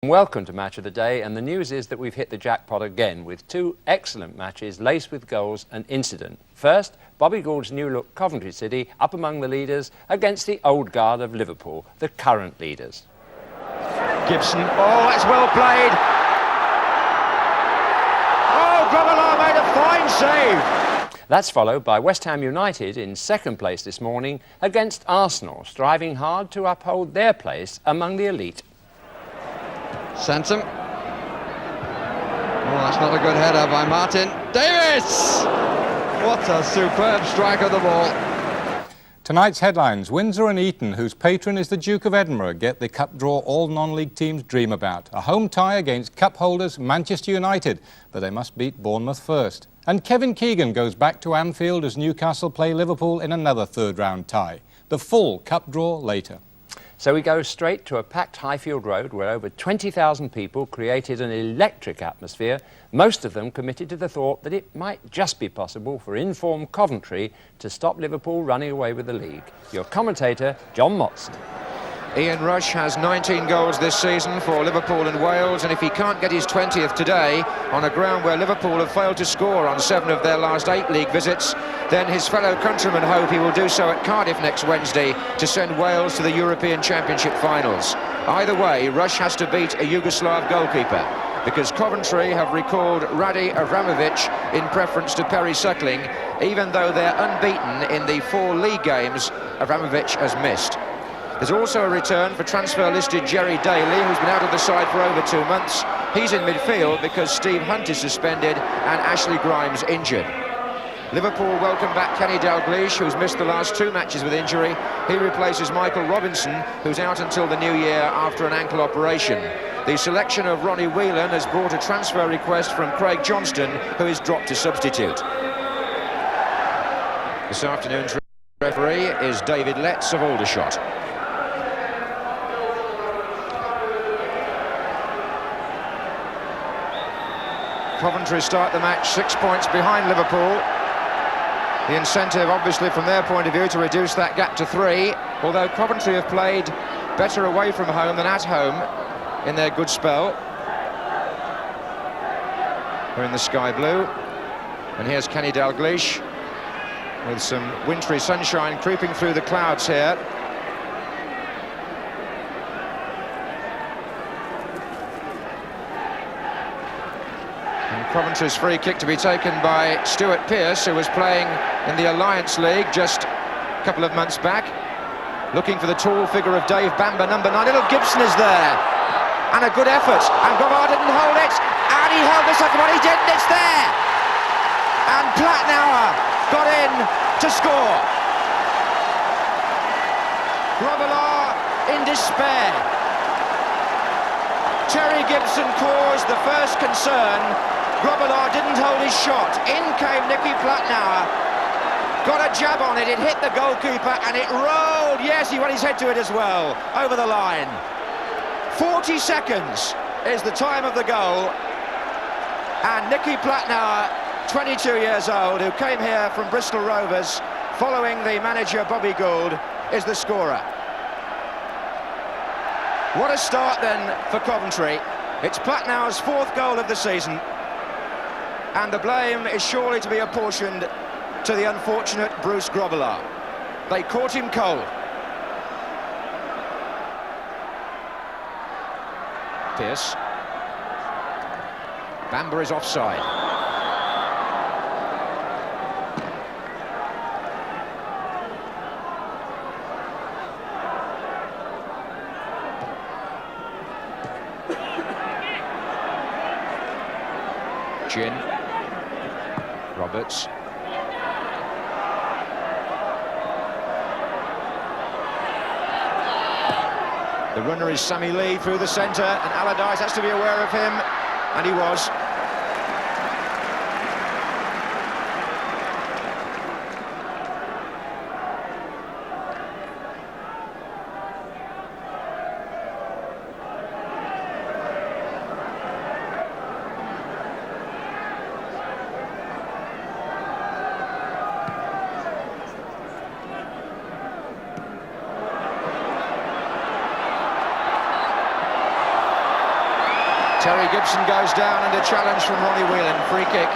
Welcome to Match of the Day, and the news is that we've hit the jackpot again with two excellent matches laced with goals and incident. First, Bobby Gould's new look Coventry City up among the leaders against the old guard of Liverpool, the current leaders. Gibson, oh, that's well played. Oh, Grobbelaar made a fine save. That's followed by West Ham United in second place this morning against Arsenal, striving hard to uphold their place among the elite. Sansom. Oh, that's not a good header by Martin. Davis! What a superb strike of the ball. Tonight's headlines: Windsor and Eton, whose patron is the Duke of Edinburgh, get the cup draw all non-league teams dream about. A home tie against cup holders Manchester United, but they must beat Bournemouth first. And Kevin Keegan goes back to Anfield as Newcastle play Liverpool in another third-round tie. The full cup draw later. So we go straight to a packed Highfield Road where over 20,000 people created an electric atmosphere, most of them committed to the thought that it might just be possible for informed Coventry to stop Liverpool running away with the league. Your commentator, John Motson. Ian Rush has 19 goals this season for Liverpool and Wales, and if he can't get his 20th today on a ground where Liverpool have failed to score on 7 of their last 8 league visits, then his fellow countrymen hope he will do so at Cardiff next Wednesday to send Wales to the European Championship finals. Either way, Rush has to beat a Yugoslav goalkeeper, because Coventry have recalled Radi Avramovic in preference to Perry Suckling. Even though they're unbeaten in the 4 league games Avramovic has missed. There's also a return for transfer-listed Jerry Daly, who's been out of the side for over 2 months. He's in midfield because Steve Hunt is suspended and Ashley Grimes injured. Liverpool welcome back Kenny Dalglish, who's missed the last 2 matches with injury. He replaces Michael Robinson, who's out until the new year after an ankle operation. The selection of Ronnie Whelan has brought a transfer request from Craig Johnston, who is dropped to substitute. This afternoon's referee is David Letts of Aldershot. Coventry start the match 6 points behind Liverpool. The incentive, obviously, from their point of view, to reduce that gap to 3, although Coventry have played better away from home than at home in their good spell. We're in the sky blue, and here's Kenny Dalglish with some wintry sunshine creeping through the clouds here. Coventry's free kick to be taken by Stuart Pearce, who was playing in the Alliance League just a couple of months back. Looking for the tall figure of Dave Bamber, number 9. Little Gibson is there. And a good effort. And Grobbelaar didn't hold it. And he held the second one. He didn't. It's there. And Platnauer got in to score. Grobbelaar in despair. Terry Gibson caused the first concern. Grobbelaar didn't hold his shot. In came Nicky Platnauer. Got a jab on it. It hit the goalkeeper and it rolled. Yes, he went his head to it as well. Over the line. 40 seconds is the time of the goal. And Nicky Platnauer, 22 years old, who came here from Bristol Rovers following the manager Bobby Gould, is the scorer. What a start then for Coventry. It's Platnauer's 4th goal of the season. And the blame is surely to be apportioned to the unfortunate Bruce Grobbelaar. They caught him cold. Pearce. Bamber is offside. Gin. Roberts. The runner is Sammy Lee through the centre, and Allardyce has to be aware of him, and he was. Terry Gibson goes down and a challenge from Ronnie Whelan, free kick.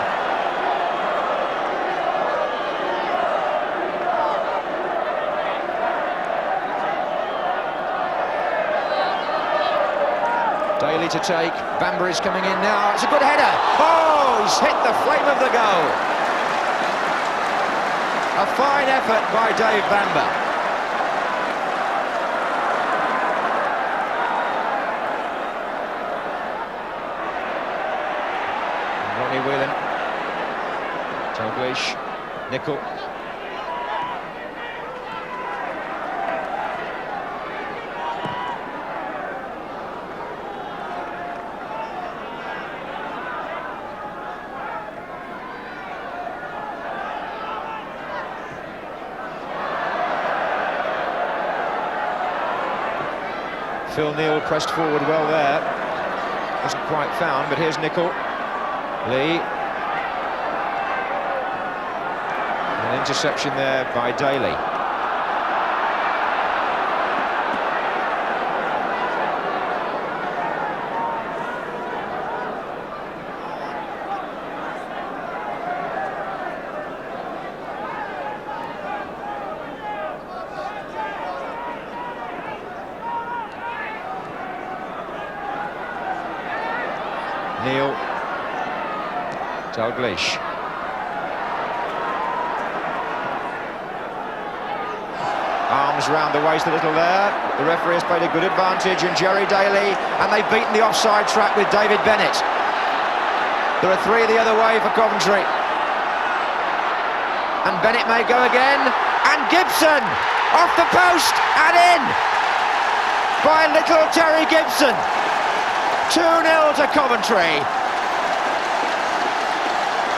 Daly to take, Bamber is coming in now, it's a good header! Oh, he's hit the frame of the goal! A fine effort by Dave Bamber. Ronnie Whelan, Dalglish, Nicol. Phil Neal pressed forward well there. Wasn't quite found, but here's Nicol. Lee. An interception there by Daly. Neal, Dalglish. Arms round the waist a little there. The referee has played a good advantage, and Jerry Daly, and they've beaten the offside trap with David Bennett. There are three the other way for Coventry. And Bennett may go again, and Gibson off the post and in by little Terry Gibson. 2-0 to Coventry.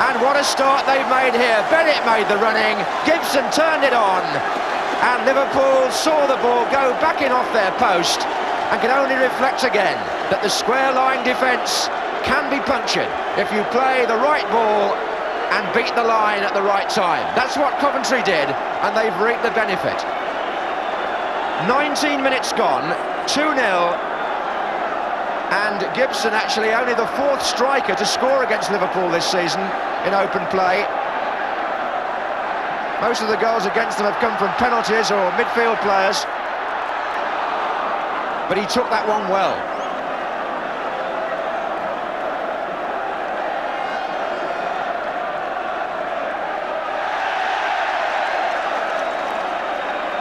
And what a start they've made here. Bennett made the running, Gibson turned it on, and Liverpool saw the ball go back in off their post and can only reflect again that the square line defence can be punctured if you play the right ball and beat the line at the right time. That's what Coventry did, and they've reaped the benefit. 19 minutes gone, 2-0. And Gibson actually only the fourth striker to score against Liverpool this season in open play. Most of the goals against them have come from penalties or midfield players. But he took that one well.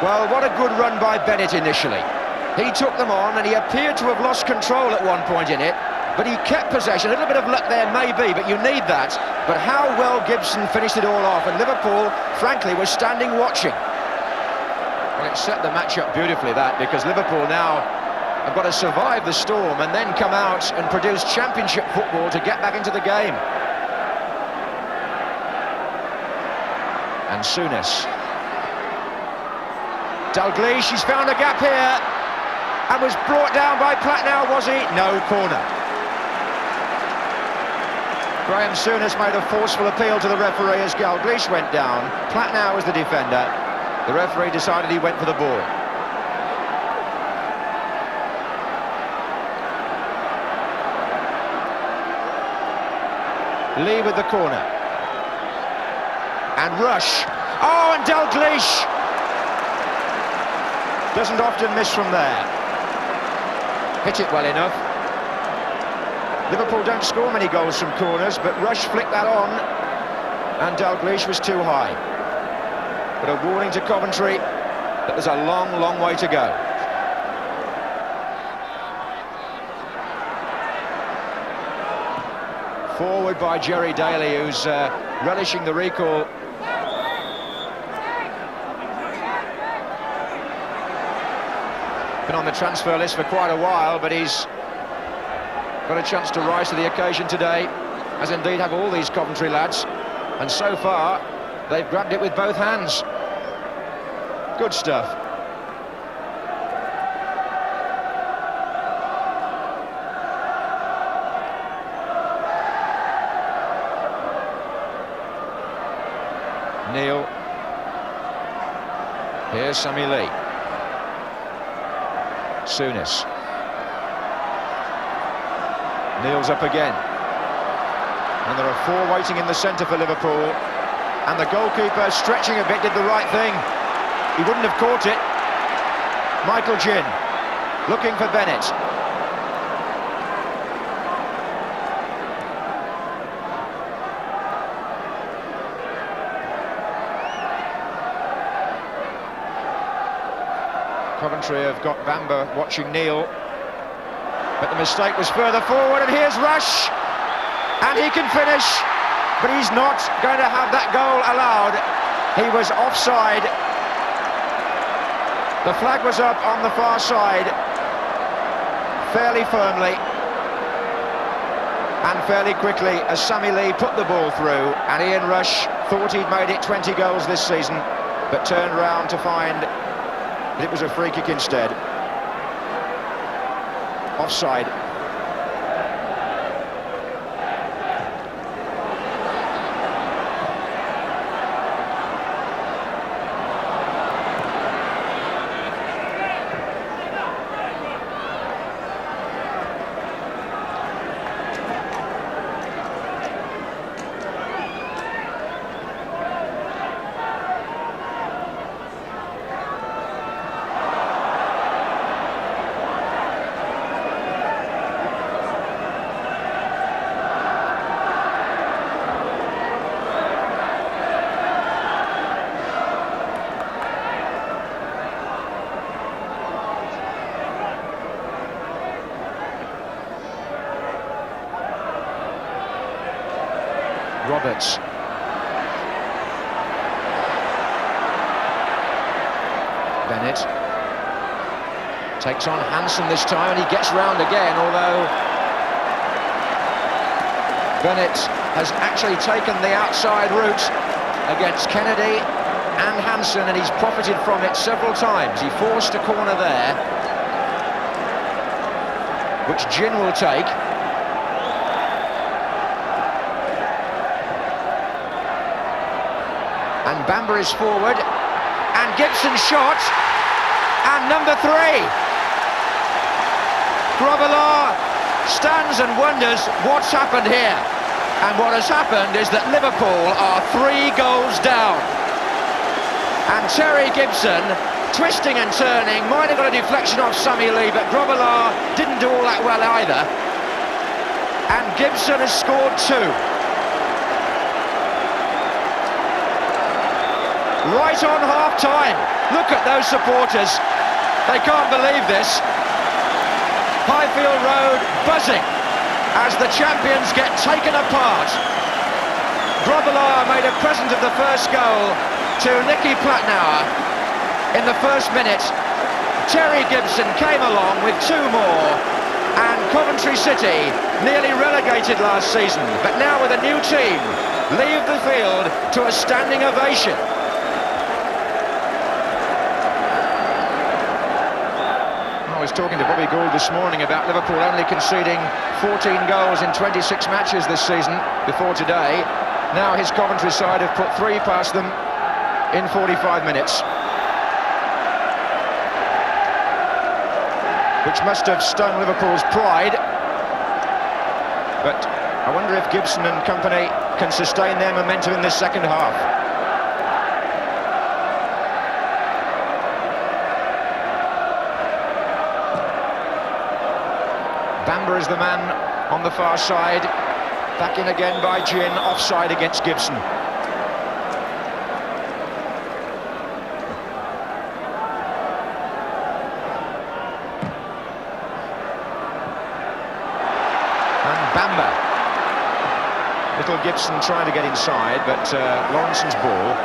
Well, what a good run by Bennett initially. He took them on and he appeared to have lost control at one point in it, but he kept possession. A little bit of luck there maybe, but you need that. But how well Gibson finished it all off, and Liverpool, frankly, was standing watching. Well, it set the match up beautifully, that, because Liverpool now have got to survive the storm and then come out and produce championship football to get back into the game. And Souness. Dalglish, he's found a gap here. And was brought down by Platnau, was he? No, corner. Graham Souness made a forceful appeal to the referee as Dalglish went down. Platnau was the defender. The referee decided he went for the ball. Lee with the corner. And Rush. Oh, and Dalglish doesn't often miss from there. Hit it well enough. Liverpool don't score many goals from corners, but Rush flicked that on, and Dalglish was too high. But a warning to Coventry that there's a long, long way to go. Forward by Jerry Daly, who's relishing the recall. Been on the transfer list for quite a while, but he's got a chance to rise to the occasion today, as indeed have all these Coventry lads. And so far, they've grabbed it with both hands. Good stuff. Neal. Here's Sammy Lee. Souness. Neil's up again. And there are 4 waiting in the centre for Liverpool. And the goalkeeper, stretching a bit, did the right thing. He wouldn't have caught it. Michael Ginn looking for Bennett. Coventry have got Bamba watching Neil, but the mistake was further forward, and here's Rush, and he can finish, but he's not going to have that goal allowed. He was offside. The flag was up on the far side, fairly firmly and fairly quickly as Sammy Lee put the ball through, and Ian Rush thought he'd made it 20 goals this season, but turned round to find it was a free kick instead. Offside. Roberts. Bennett takes on Hansen this time, and he gets round again, although Bennett has actually taken the outside route against Kennedy and Hansen, and he's profited from it several times. He forced a corner there, which Ginn will take. And Bamba is forward, and Gibson shot, and number 3. Grobbelaar stands and wonders what's happened here. And what has happened is that Liverpool are 3 goals down. And Terry Gibson, twisting and turning, might have got a deflection off Sammy Lee, but Grobbelaar didn't do all that well either. And Gibson has scored 2. Right on half-time. Look at those supporters. They can't believe this. Highfield Road buzzing as the champions get taken apart. Grobbelaar made a present of the first goal to Nicky Platnauer in the first minute. Terry Gibson came along with 2 more, and Coventry City, nearly relegated last season, but now with a new team, leave the field to a standing ovation. I was talking to Bobby Gould this morning about Liverpool only conceding 14 goals in 26 matches this season before today. Now his Coventry side have put 3 past them in 45 minutes, which must have stung Liverpool's pride. But I wonder if Gibson and company can sustain their momentum in this second half. Bamba is the man on the far side. Back in again by Ginn, offside against Gibson. And Bamba. Little Gibson trying to get inside, but Lawrenson's ball.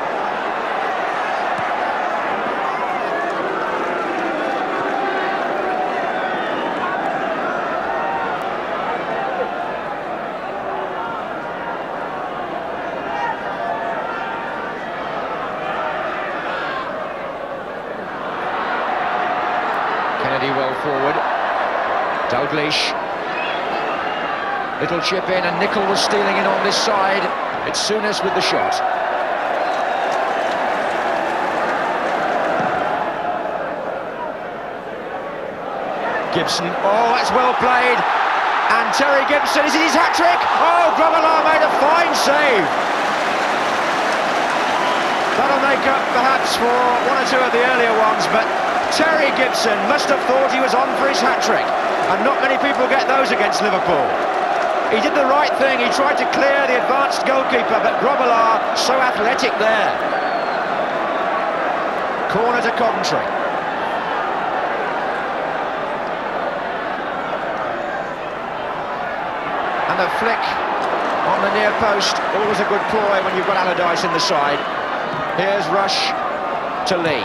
Kennedy well forward. Dalglish. Little chip in, and Nicol was stealing in on this side. It's Souness with the shot. Gibson. Oh, that's well played. And Terry Gibson, is it his hat-trick? Oh, Grobbelaar made a fine save. That'll make up perhaps for one or two of the earlier ones, but Terry Gibson must have thought he was on for his hat-trick, and not many people get those against Liverpool. He did the right thing, he tried to clear the advanced goalkeeper, but Grobbelaar so athletic there. Corner to Coventry. And the flick on the near post, always a good ploy when you've got Allardyce in the side. Here's Rush to Lee.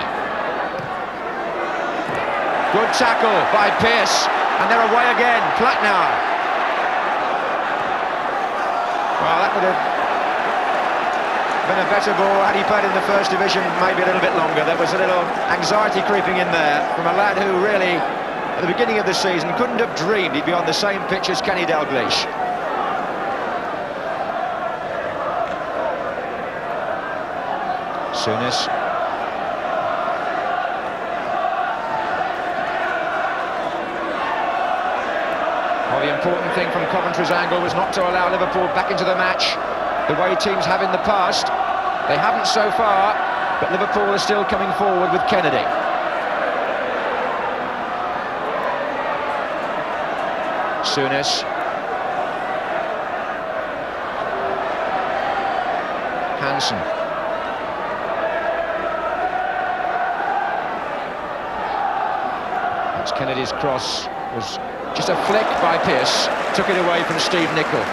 Good tackle by Pearce, and they're away again. Platnauer. Well, that would have been a better ball had he played in the first division, maybe a little bit longer. There was a little anxiety creeping in there from a lad who really, at the beginning of the season, couldn't have dreamed he'd be on the same pitch as Kenny Dalglish. Souness. Well, the important thing from Coventry's angle was not to allow Liverpool back into the match the way teams have in the past. They haven't so far, but Liverpool are still coming forward with Kennedy. Souness. Hansen. That's Kennedy's cross, was just a flick by Pearce, took it away from Steve Nicol.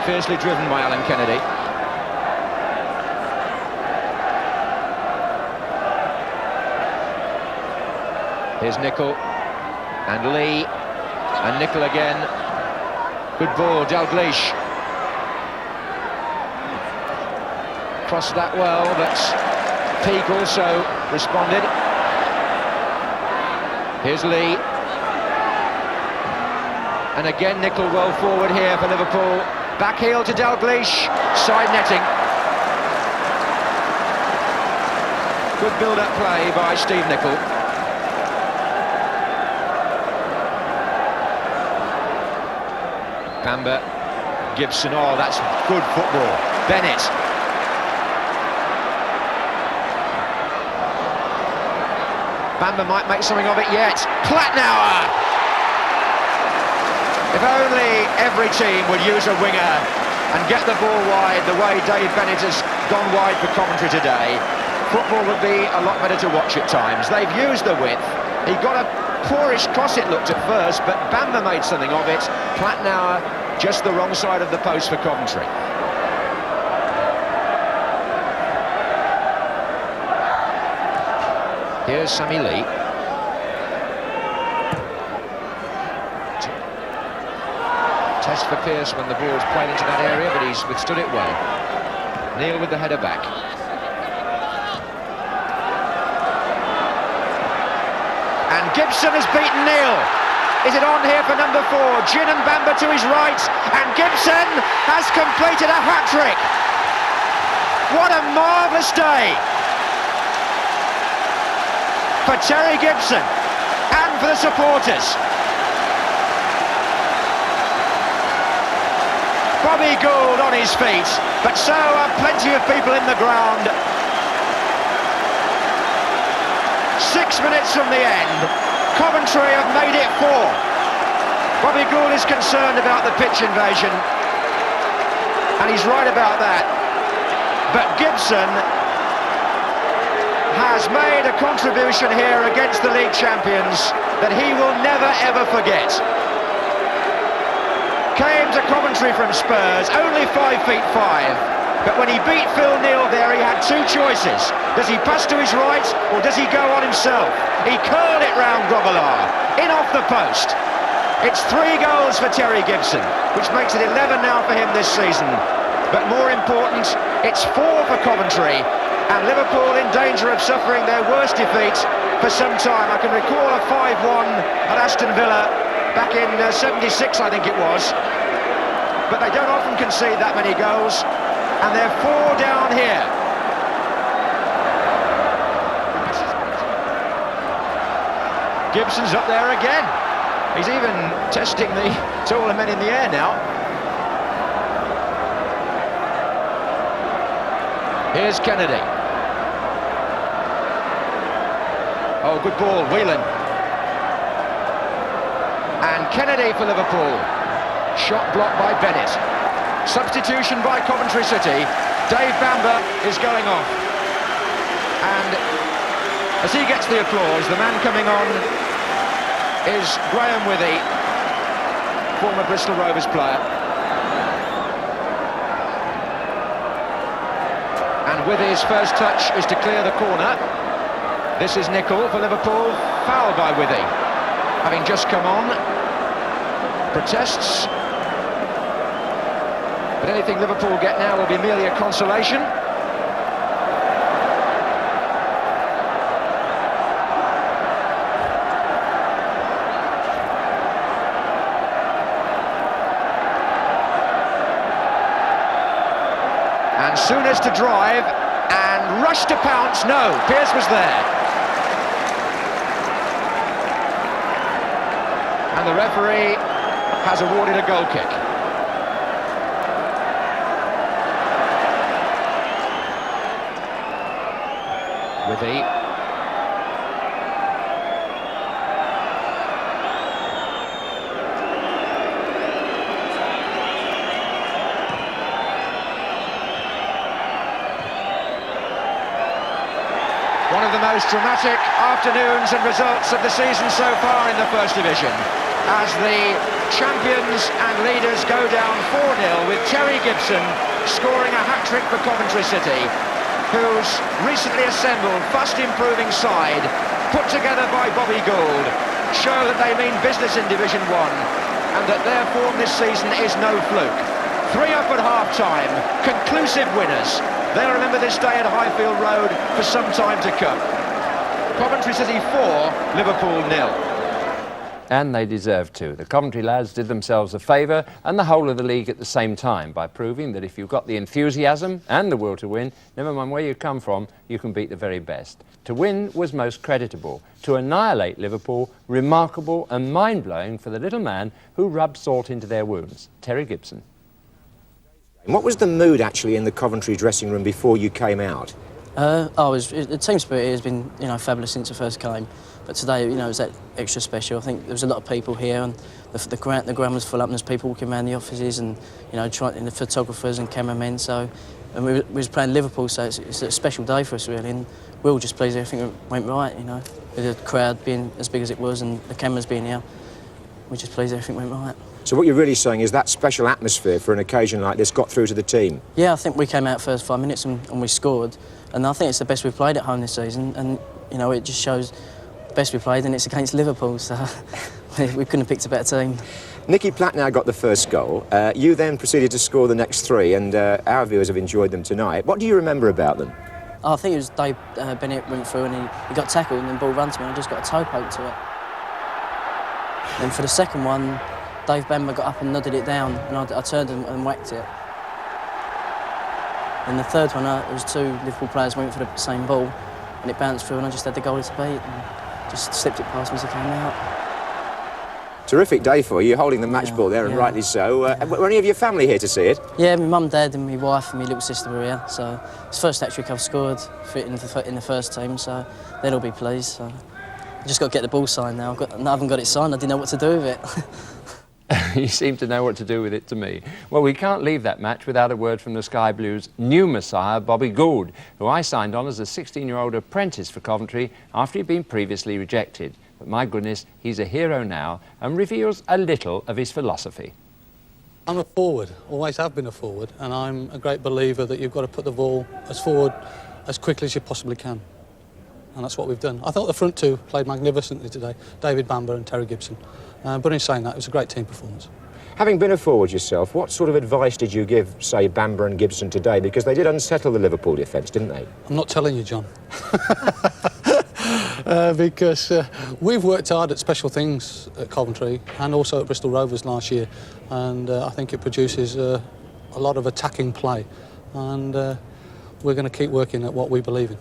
Fiercely driven by Alan Kennedy. Here's Nicol and Lee and Nicol again. Good ball, Dalglish. Crossed that well, but Peake also responded. Here's Lee. And again Nicol well forward here for Liverpool. Back heel to Dalglish, side netting. Good build-up play by Steve Nicol. Bamba, Gibson, oh that's good football. Bennett. Bamba might make something of it yet. Platnauer! If only every team would use a winger and get the ball wide the way Dave Bennett has gone wide for Coventry today, football would be a lot better to watch at times. They've used the width. He got a poorish cross it looked at first, but Bamba made something of it. Platnauer just the wrong side of the post for Coventry. Here's Sammy Lee. Test for Pearce when the ball's played into that area, but he's withstood it well. Neil with the header back. And Gibson has beaten Neil. Is it on here for number 4? Gin and Bamba to his right, and Gibson has completed a hat-trick. What a marvellous day for Terry Gibson and for the supporters. Bobby Gould on his feet, but so are plenty of people in the ground. 6 minutes from the end, Coventry have made it 4. Bobby Gould is concerned about the pitch invasion, and he's right about that. But Gibson has made a contribution here against the league champions that he will never ever forget. Came to Coventry from Spurs, only 5'5", but when he beat Phil Neal there, he had 2 choices. Does he pass to his right, or does he go on himself? He curled it round Grobbelaar, in off the post. It's 3 goals for Terry Gibson, which makes it 11 now for him this season. But more important, it's 4 for Coventry, and Liverpool in danger of suffering their worst defeat for some time. I can recall a 5-1 at Aston Villa back in 76, I think it was. But they don't often concede that many goals, and they're 4 down here. Gibson's up there again. He's even testing the taller men in the air now. Here's Kennedy. Oh, good ball, Whelan. And Kennedy for Liverpool. Shot blocked by Bennett. Substitution by Coventry City. Dave Bamber is going off. And as he gets the applause, the man coming on is Graham Withy, former Bristol Rovers player. And Withy's first touch is to clear the corner. This is Nicol for Liverpool, foul by Withy. Having just come on, protests. But anything Liverpool get now will be merely a consolation. And Souness to drive, and rush to pounce. No, Pearce was there. And the referee has awarded a goal kick. Withy. One of the most dramatic afternoons and results of the season so far in the First Division, as the champions and leaders go down 4-0 with Terry Gibson scoring a hat-trick for Coventry City, whose recently assembled, fast-improving side, put together by Bobby Gould, show that they mean business in Division 1, and that their form this season is no fluke. 3 up at half-time, conclusive winners. They'll remember this day at Highfield Road for some time to come. Coventry City 4, Liverpool 0. And they deserve to. The Coventry lads did themselves a favour and the whole of the league at the same time by proving that if you've got the enthusiasm and the will to win, never mind where you come from, you can beat the very best. To win was most creditable. To annihilate Liverpool, remarkable and mind-blowing for the little man who rubbed salt into their wounds, Terry Gibson. What was the mood actually in the Coventry dressing room before you came out? The team spirit has been, fabulous since I first came. But today, it was that extra special. I think there was a lot of people here, and the ground was full up, and there's people walking around the offices, and trying the photographers and cameramen. So, and we was playing Liverpool, so it's a special day for us really. And we were just pleased everything went right. With the crowd being as big as it was, and the cameras being here, we're just pleased everything went right. So what you're really saying is that special atmosphere for an occasion like this got through to the team? Yeah, I think we came out first 5 minutes and we scored, and I think it's the best we've played at home this season, and it just shows the best we played, and it's against Liverpool, so we couldn't have picked a better team. Nicky Platnow got the first goal. You then proceeded to score the next 3, and our viewers have enjoyed them tonight. What do you remember about them? I think it was Dave Bennett went through and he got tackled and the ball ran to me and I just got a toe poke to it. And for the second one, Dave Bamber got up and nodded it down, and I turned and whacked it. And the third one, it was 2 Liverpool players went for the same ball, and it bounced through, and I just had the goalie to beat, and just slipped it past me as it came out. Terrific day for you, holding the match ball there, and rightly so. Were any of your family here to see it? Yeah, my mum, dad, and my wife and my little sister were here. So it's the first hat-trick I've scored in the first team, so they'll all be pleased. So I just got to get the ball signed now. I haven't got it signed. I didn't know what to do with it. You seem to know what to do with it to me. Well, we can't leave that match without a word from the Sky Blues' new messiah, Bobby Gould, who I signed on as a 16-year-old apprentice for Coventry after he'd been previously rejected. But my goodness, he's a hero now and reveals a little of his philosophy. I'm a forward, always have been a forward, and I'm a great believer that you've got to put the ball as forward as quickly as you possibly can. And that's what we've done. I thought the front 2 played magnificently today, David Bamber and Terry Gibson. But in saying that, it was a great team performance. Having been a forward yourself, what sort of advice did you give, say, Bamber and Gibson today? Because they did unsettle the Liverpool defence, didn't they? I'm not telling you, John. Because we've worked hard at special things at Coventry and also at Bristol Rovers last year, and I think it produces a lot of attacking play, and we're going to keep working at what we believe in.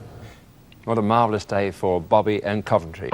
What a marvellous day for Bobby and Coventry.